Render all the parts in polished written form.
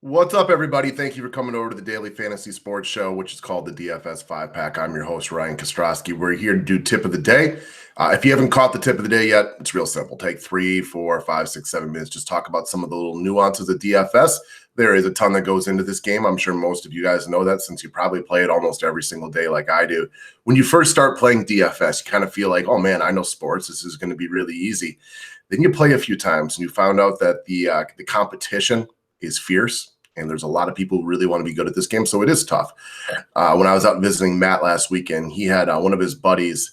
What's up, everybody? Thank you for coming over to the Daily Fantasy Sports Show, which is called the DFS 5-Pack. I'm your host, Ryan Kostrowski. We're here to do tip of the day. If you haven't caught the tip of the day yet, it's real simple. Take 3, 4, 5, 6, 7 minutes. Just talk about some of the little nuances of DFS. There is a ton that goes into this game. I'm sure most of you guys know that since you probably play it almost every single day like I do. When you first start playing DFS, you kind of feel like, oh man, I know sports. This is going to be really easy. Then you play a few times and you found out that the competition is fierce. And there's a lot of people who really want to be good at this game, so it is tough. When I was out visiting Matt last weekend, he had one of his buddies,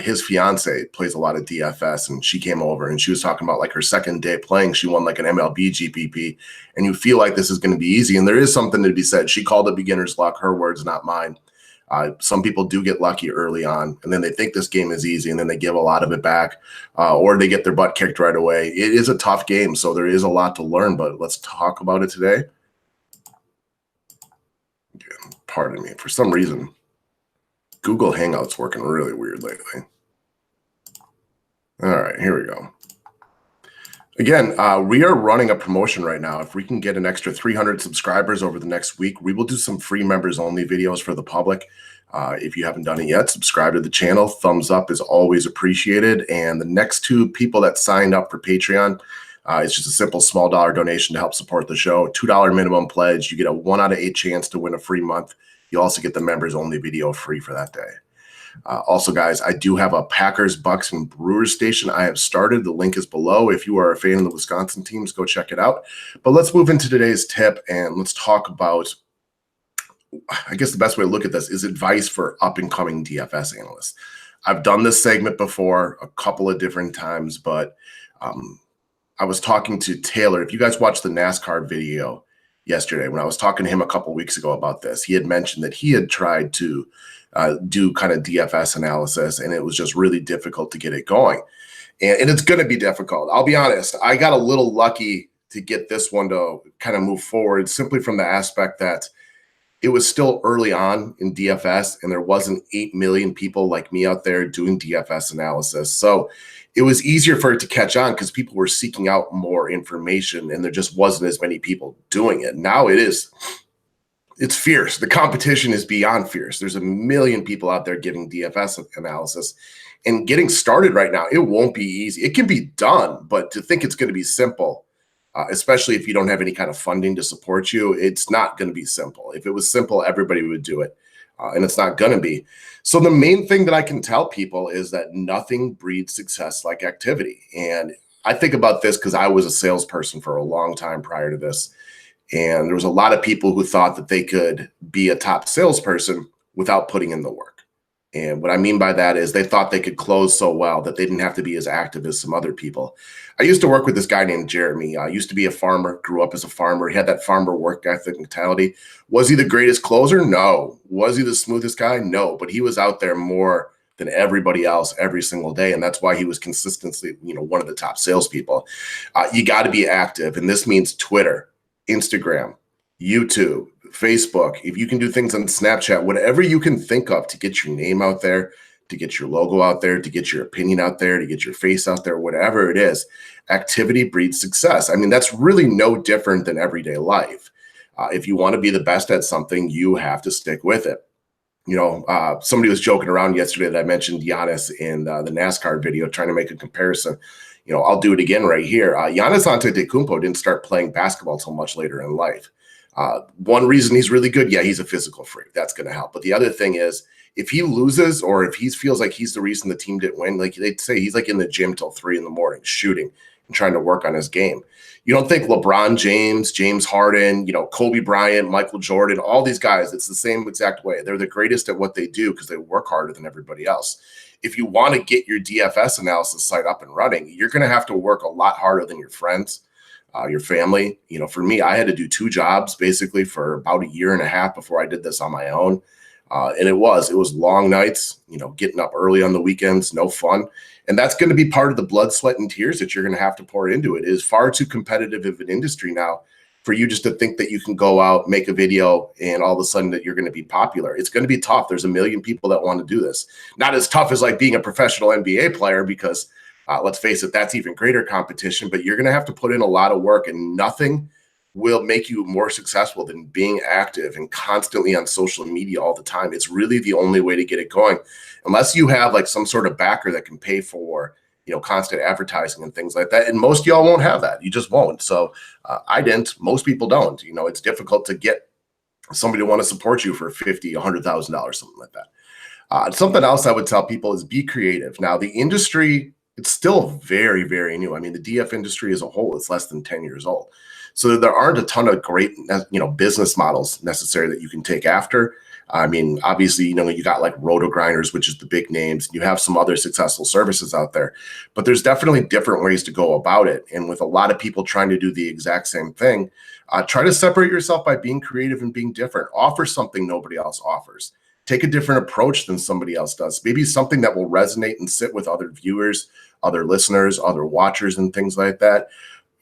his fiance plays a lot of DFS, and she came over and she was talking about like her second day playing. She won like an MLB GPP, and you feel like this is going to be easy. And there is something to be said. She called it beginner's luck. Her words, not mine. Some people do get lucky early on, and then they think this game is easy, and then they give a lot of it back, or they get their butt kicked right away. It is a tough game, so there is a lot to learn, but let's talk about it today. Pardon me. For some reason, Google Hangout's working really weird lately. All right, here we go. Again, we are running a promotion right now. If we can get an extra 300 subscribers over the next week, we will do some free members-only videos for the public. If you haven't done it yet, subscribe to the channel. Thumbs up is always appreciated. And the next 2 people that signed up for Patreon, it's just a simple small dollar donation to help support the show. $2 minimum pledge. You get a 1 out of 8 chance to win a free month. You also get the members-only video free for that day. Also, guys, I do have a Packers, Bucks, and Brewers station I have started. The link is below. If you are a fan of the Wisconsin teams, go check it out. But let's move into today's tip, and let's talk about, I guess the best way to look at this is advice for up-and-coming DFS analysts. I've done this segment before a couple of different times, but I was talking to Taylor. If you guys watched the NASCAR video yesterday, when I was talking to him a couple of weeks ago about this, he had mentioned that he had tried to do kind of DFS analysis, and it was just really difficult to get it going. And it's going to be difficult. I'll be honest. I got a little lucky to get this one to kind of move forward simply from the aspect that it was still early on in DFS, and there wasn't 8 million people like me out there doing DFS analysis. So it was easier for it to catch on because people were seeking out more information, and there just wasn't as many people doing it. Now it's fierce. The competition is beyond fierce. There's a million people out there giving DFS analysis, and getting started right now, it won't be easy. It can be done, but to think it's going to be simple, especially if you don't have any kind of funding to support you, it's not going to be simple. If it was simple, everybody would do it, and it's not going to be. So the main thing that I can tell people is that nothing breeds success like activity. And I think about this because I was a salesperson for a long time prior to this. And there was a lot of people who thought that they could be a top salesperson without putting in the work. And what I mean by that is they thought they could close so well that they didn't have to be as active as some other people. I used to work with this guy named Jeremy. I used to be a farmer, grew up as a farmer. He had that farmer work ethic mentality. Was he the greatest closer? No. Was he the smoothest guy? No. But he was out there more than everybody else every single day. And that's why he was consistently, one of the top salespeople. You got to be active. And this means Twitter, Instagram, YouTube, Facebook. If you can do things on Snapchat, whatever you can think of to get your name out there, to get your logo out there, to get your opinion out there, to get your face out there, whatever it is, activity breeds success. I mean, that's really no different than everyday life. If you want to be the best at something, you have to stick with it. Somebody was joking around yesterday that I mentioned Giannis in the NASCAR video, trying to make a comparison. I'll do it again right here. Giannis Antetokounmpo didn't start playing basketball till much later in life. One reason he's really good, yeah, he's a physical freak. That's going to help. But the other thing is, if he loses or if he feels like he's the reason the team didn't win, like they'd say, he's like in the gym till 3 a.m. shooting and trying to work on his game. You don't think LeBron James, James Harden, Kobe Bryant, Michael Jordan, all these guys, it's the same exact way. They're the greatest at what they do because they work harder than everybody else. If you want to get your DFS analysis site up and running, you're going to have to work a lot harder than your friends, your family. For me, I had to do 2 jobs basically for about a year and a half before I did this on my own. And it was long nights, getting up early on the weekends, no fun. And that's going to be part of the blood, sweat, and tears that you're going to have to pour into it. It is far too competitive of an industry now for you just to think that you can go out, make a video, and all of a sudden that you're going to be popular. It's going to be tough. There's a million people that want to do this. Not as tough as like being a professional NBA player because let's face it, that's even greater competition, but you're going to have to put in a lot of work, and nothing will make you more successful than being active and constantly on social media all the time. It's really the only way to get it going, unless you have like some sort of backer that can pay for, constant advertising and things like that. And most of y'all won't have that. You just won't. So I didn't. Most people don't. It's difficult to get somebody to want to support you for $50,000, $100,000, something like that. Something else I would tell people is be creative. Now, the industry, it's still very, very new. I mean, the DF industry as a whole is less than 10 years old. So there aren't a ton of great, business models necessary that you can take after. I mean, obviously, you got like Roto Grinders, which is the big names. You have some other successful services out there, but there's definitely different ways to go about it. And with a lot of people trying to do the exact same thing, try to separate yourself by being creative and being different. Offer something nobody else offers. Take a different approach than somebody else does. Maybe something that will resonate and sit with other viewers, other listeners, other watchers, and things like that.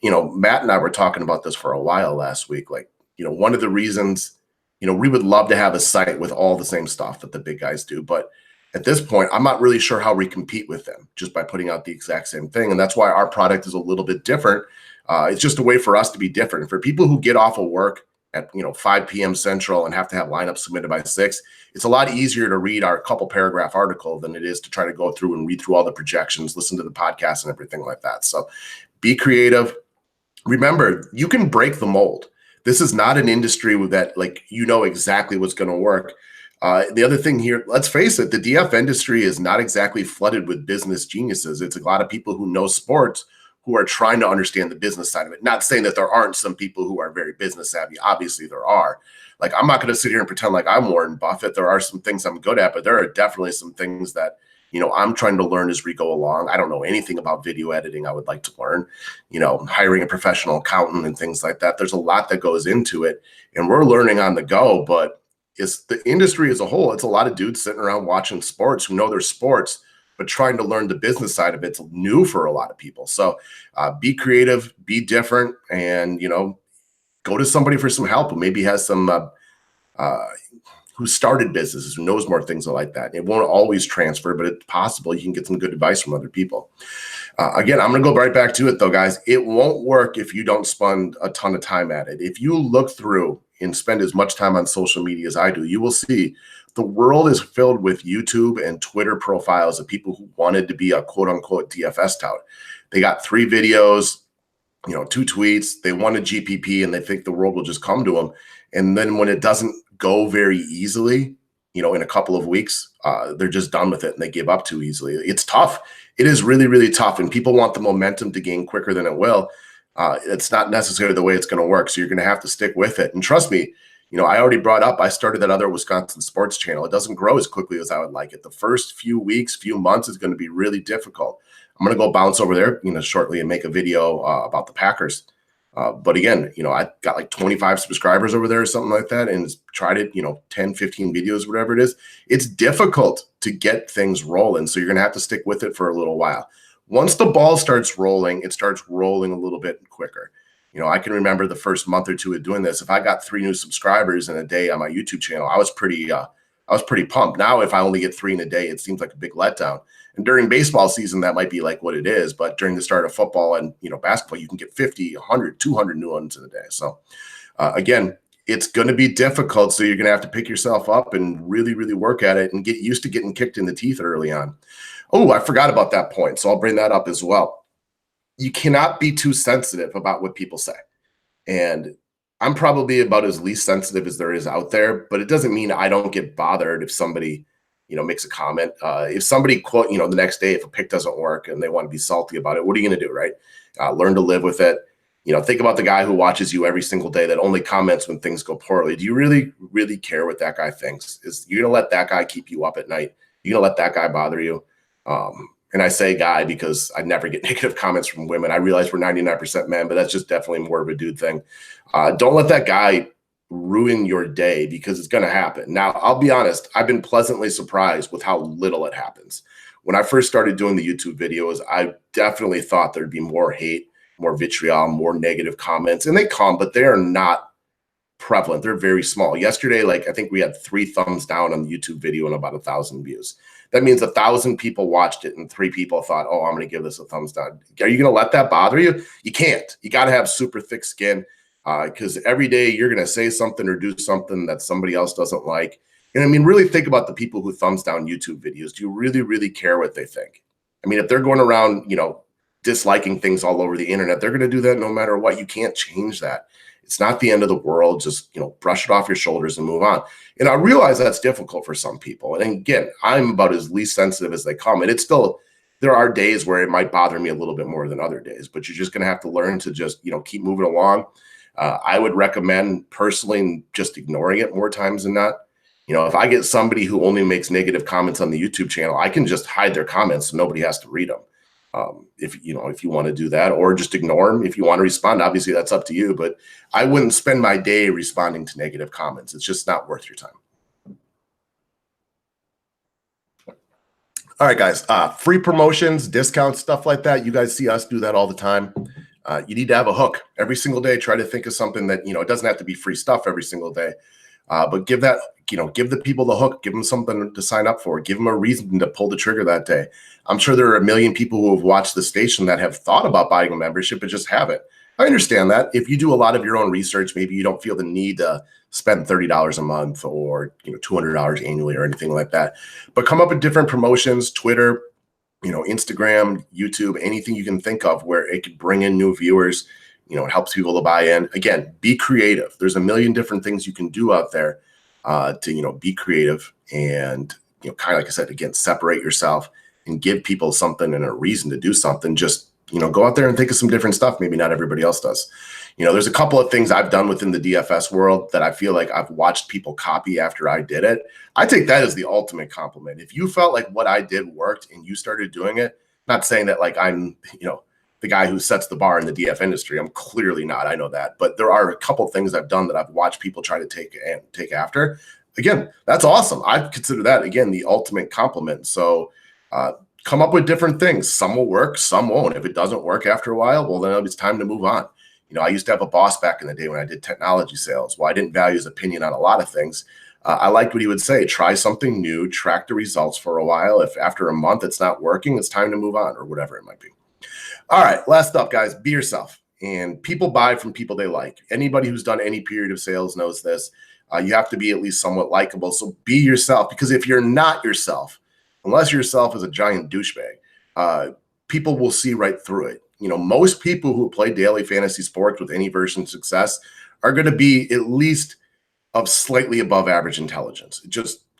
Matt and I were talking about this for a while last week. Like, one of the reasons, we would love to have a site with all the same stuff that the big guys do. But at this point, I'm not really sure how we compete with them just by putting out the exact same thing. And that's why our product is a little bit different. It's just a way for us to be different. For people who get off of work at 5 p.m. Central and have to have lineups submitted by 6, it's a lot easier to read our couple paragraph article than it is to try to go through and read through all the projections, listen to the podcast and everything like that. So be creative. Remember, you can break the mold. This is not an industry that exactly what's going to work. The other thing here, let's face it, the DF industry is not exactly flooded with business geniuses. It's a lot of people who know sports who are trying to understand the business side of it. Not saying that there aren't some people who are very business savvy. Obviously there are. Like, I'm not going to sit here and pretend like I'm Warren Buffett. There are some things I'm good at, but there are definitely some things that, I'm trying to learn as we go along. I don't know anything about video editing I would like to learn, hiring a professional accountant and things like that. There's a lot that goes into it, and we're learning on the go, but it's the industry as a whole. It's a lot of dudes sitting around watching sports who know their sports, but trying to learn the business side of it's new for a lot of people. So be creative, be different, and, go to somebody for some help who maybe has some, who started businesses, who knows more things like that. It won't always transfer, but it's possible you can get some good advice from other people. Again, I'm going to go right back to it though, guys. It won't work if you don't spend a ton of time at it. If you look through and spend as much time on social media as I do, you will see the world is filled with YouTube and Twitter profiles of people who wanted to be a quote unquote DFS tout. They got 3 videos, 2 tweets, they want a GPP and they think the world will just come to them. And then when it doesn't go very easily, in a couple of weeks, they're just done with it and they give up too easily. It's tough. It is really, really tough. And people want the momentum to gain quicker than it will. It's not necessarily the way it's going to work. So you're going to have to stick with it. And trust me, I already brought up, I started that other Wisconsin sports channel. It doesn't grow as quickly as I would like it. The first few weeks, few months is going to be really difficult. I'm going to go bounce over there, shortly and make a video about the Packers. But again, I got like 25 subscribers over there or something like that and tried it, 10, 15 videos, whatever it is. It's difficult to get things rolling. So you're going to have to stick with it for a little while. Once the ball starts rolling, it starts rolling a little bit quicker. I can remember the first month or two of doing this. If I got 3 new subscribers in a day on my YouTube channel, I was pretty pumped. Now, if I only get 3 in a day, it seems like a big letdown. And during baseball season, that might be like what it is. But during the start of football and, basketball, you can get 50, 100, 200 new ones in a day. So again, it's going to be difficult. So you're going to have to pick yourself up and really, really work at it and get used to getting kicked in the teeth early on. Oh, I forgot about that point. So I'll bring that up as well. You cannot be too sensitive about what people say. And I'm probably about as least sensitive as there is out there, but it doesn't mean I don't get bothered if somebody, makes a comment. If somebody quote, the next day, if a pick doesn't work and they want to be salty about it, what are you going to do, right? Learn to live with it. Think about the guy who watches you every single day that only comments when things go poorly. Do you really, really care what that guy thinks? Is you're going to let that guy keep you up at night? You're going to let that guy bother you? And I say guy because I never get negative comments from women. I realize we're 99% men, but that's just definitely more of a dude thing. Don't let that guy ruin your day because it's going to happen. Now, I'll be honest. I've been pleasantly surprised with how little it happens. When I first started doing the YouTube videos, I definitely thought there'd be more hate, more vitriol, more negative comments, and they come, but they are not prevalent. They're very small. Yesterday, I think we had 3 thumbs down on the YouTube video and about 1,000 views. That means 1,000 people watched it and 3 people thought, oh, I'm going to give this a thumbs down. Are you going to let that bother you? You can't. You got to have super thick skin. because every day you're going to say something or do something that somebody else doesn't like. And I mean, really think about the people who thumbs down YouTube videos. Do you really, really care what they think? I mean, if they're going around, disliking things all over the internet, they're going to do that no matter what. You can't change that. It's not the end of the world. Just, brush it off your shoulders and move on. And I realize that's difficult for some people. And again, I'm about as least sensitive as they come. And it's still, there are days where it might bother me a little bit more than other days, but you're just going to have to learn to just, keep moving along. I would recommend personally just ignoring it more times than not. If I get somebody who only makes negative comments on the YouTube channel, I can just hide their comments so nobody has to read them. If you want to do that, or just ignore them. If you want to respond, obviously that's up to you, but I wouldn't spend my day responding to negative comments. It's just not worth your time. All right, guys, free promotions, discounts, stuff like that. You guys see us do that all the time. You need to have a hook every single day. Try to think of something that, it doesn't have to be free stuff every single day, but give that, give the people the hook, give them something to sign up for, give them a reason to pull the trigger that day. I'm sure there are a million people who have watched the station that have thought about buying a membership but just haven't. I understand that. If you do a lot of your own research, maybe you don't feel the need to spend $30 a month or, $200 annually or anything like that, but come up with different promotions, Twitter, Instagram, YouTube, anything you can think of where it could bring in new viewers. It helps people to buy in. Again, be creative. There's a million different things you can do out there to, be creative and, kind of like I said, again, separate yourself and give people something and a reason to do something. Just, go out there and think of some different stuff. Maybe not everybody else does. There's a couple of things I've done within the DFS world that I feel like I've watched people copy after I did it. I take that as the ultimate compliment. If you felt like what I did worked and you started doing it, not saying that like I'm, the guy who sets the bar in the DF industry. I'm clearly not. I know that. But there are a couple of things I've done that I've watched people try to take after. Again, that's awesome. I consider that, again, the ultimate compliment. So come up with different things. Some will work, some won't. If it doesn't work after a while, well, then it's time to move on. I used to have a boss back in the day when I did technology sales. Well, I didn't value his opinion on a lot of things. I liked what he would say. Try something new, track the results for a while. If after a month it's not working, it's time to move on or whatever it might be. All right, last up, guys, be yourself. And people buy from people they like. Anybody who's done any period of sales knows this. You have to be at least somewhat likable. So be yourself, because if you're not yourself, unless yourself is a giant douchebag, people will see right through it. Most people who play daily fantasy sports with any version of success are going to be at least of slightly above average intelligence.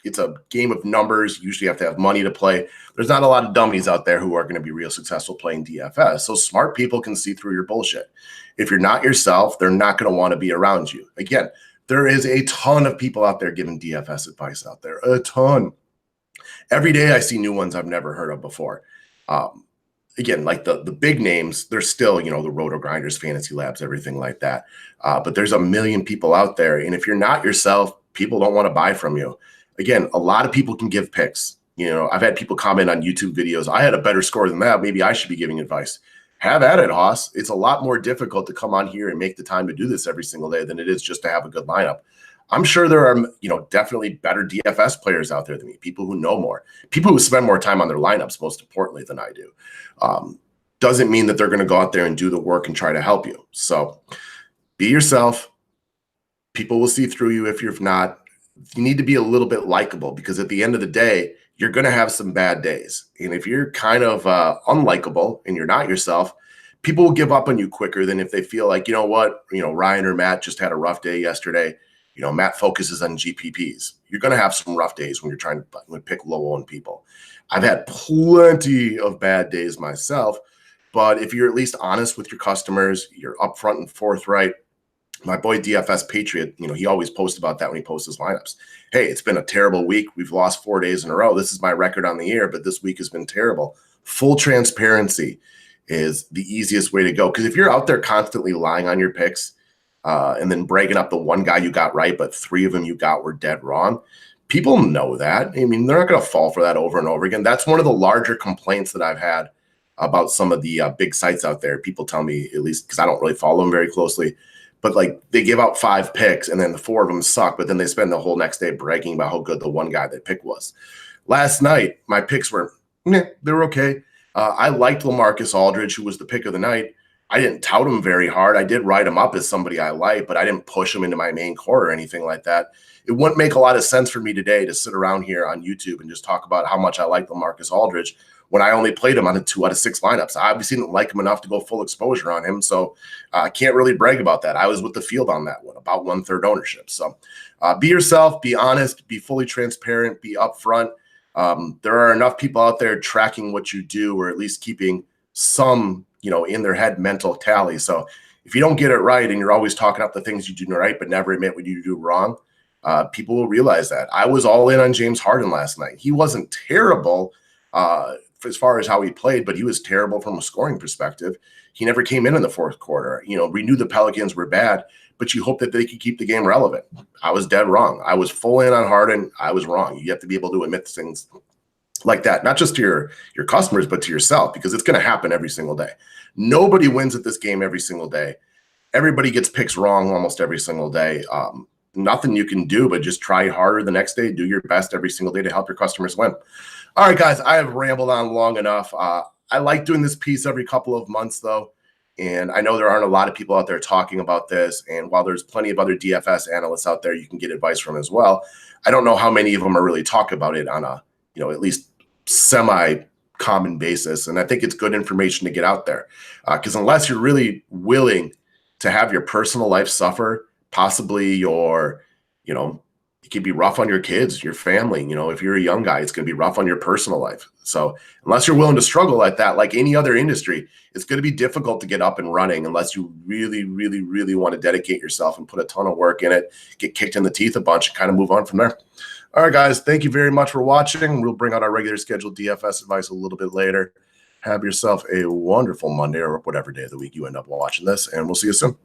It's a game of numbers. You usually have to have money to play. There's not a lot of dummies out there who are going to be real successful playing DFS. So smart people can see through your bullshit. If you're not yourself, they're not going to want to be around you. Again, there is a ton of people out there giving DFS advice out there, a ton. Every day I see new ones I've never heard of before. Again, like the big names, they're still, the Roto Grinders, Fantasy Labs, everything like that. But there's a million people out there. And if you're not yourself, people don't want to buy from you. Again, a lot of people can give picks. I've had people comment on YouTube videos. I had a better score than that. Maybe I should be giving advice. Have at it, Hoss. It's a lot more difficult to come on here and make the time to do this every single day than it is just to have a good lineup. I'm sure there are, definitely better DFS players out there than me, people who know more, people who spend more time on their lineups, most importantly, than I do. Doesn't mean that they're going to go out there and do the work and try to help you. So be yourself. People will see through you if you're not. You need to be a little bit likable, because at the end of the day, you're going to have some bad days. And if you're kind of unlikable and you're not yourself, people will give up on you quicker than if they feel like, Ryan or Matt just had a rough day yesterday. Matt focuses on GPPs. You're going to have some rough days when you're trying to pick low-owned people. I've had plenty of bad days myself, but if you're at least honest with your customers, you're upfront and forthright. My boy DFS Patriot, he always posts about that when he posts his lineups. Hey, it's been a terrible week. We've lost 4 days in a row. This is my record on the year, but this week has been terrible. Full transparency is the easiest way to go, because if you're out there constantly lying on your picks, and then breaking up the one guy you got right, but 3 of them you got were dead wrong. People know that. I mean, they're not going to fall for that over and over again. That's one of the larger complaints that I've had about some of the big sites out there. People tell me, at least because I don't really follow them very closely, but like they give out 5 picks and then the 4 of them suck, but then they spend the whole next day bragging about how good the one guy they picked was. Last night, my picks were, they were okay. I liked LaMarcus Aldridge, who was the pick of the night. I didn't tout him very hard. I did write him up as somebody I like, but I didn't push him into my main core or anything like that. It wouldn't make a lot of sense for me today to sit around here on YouTube and just talk about how much I like LaMarcus Aldridge when I only played him on a 2 out of 6 lineups. I obviously didn't like him enough to go full exposure on him, so I can't really brag about that. I was with the field on that one, about 1/3 ownership. So be yourself, be honest, be fully transparent, be upfront. There are enough people out there tracking what you do, or at least keeping some, in their head mental tally. So if you don't get it right and you're always talking up the things you do right but never admit what you do wrong, people will realize that. I was all in on James Harden last night. He wasn't terrible as far as how he played, but he was terrible from a scoring perspective. He never came in the fourth quarter. We knew the Pelicans were bad, but you hope that they could keep the game relevant. I was dead wrong. I was full in on Harden. I was wrong. You have to be able to admit things like that, not just to your customers, but to yourself, because it's going to happen every single day. Nobody wins at this game every single day. Everybody gets picks wrong almost every single day. Nothing you can do but just try harder the next day, do your best every single day to help your customers win. All right, guys, I have rambled on long enough. I like doing this piece every couple of months, though, and I know there aren't a lot of people out there talking about this, and while there's plenty of other DFS analysts out there you can get advice from as well, I don't know how many of them are really talking about it on a, at least semi-common basis, and I think it's good information to get out there, because unless you're really willing to have your personal life suffer, possibly your, it can be rough on your kids, your family. If you're a young guy, it's going to be rough on your personal life. So unless you're willing to struggle like that, like any other industry, it's going to be difficult to get up and running unless you really, really, really want to dedicate yourself and put a ton of work in it, get kicked in the teeth a bunch, and kind of move on from there. All right, guys, thank you very much for watching. We'll bring out our regular scheduled DFS advice a little bit later. Have yourself a wonderful Monday or whatever day of the week you end up watching this, and we'll see you soon.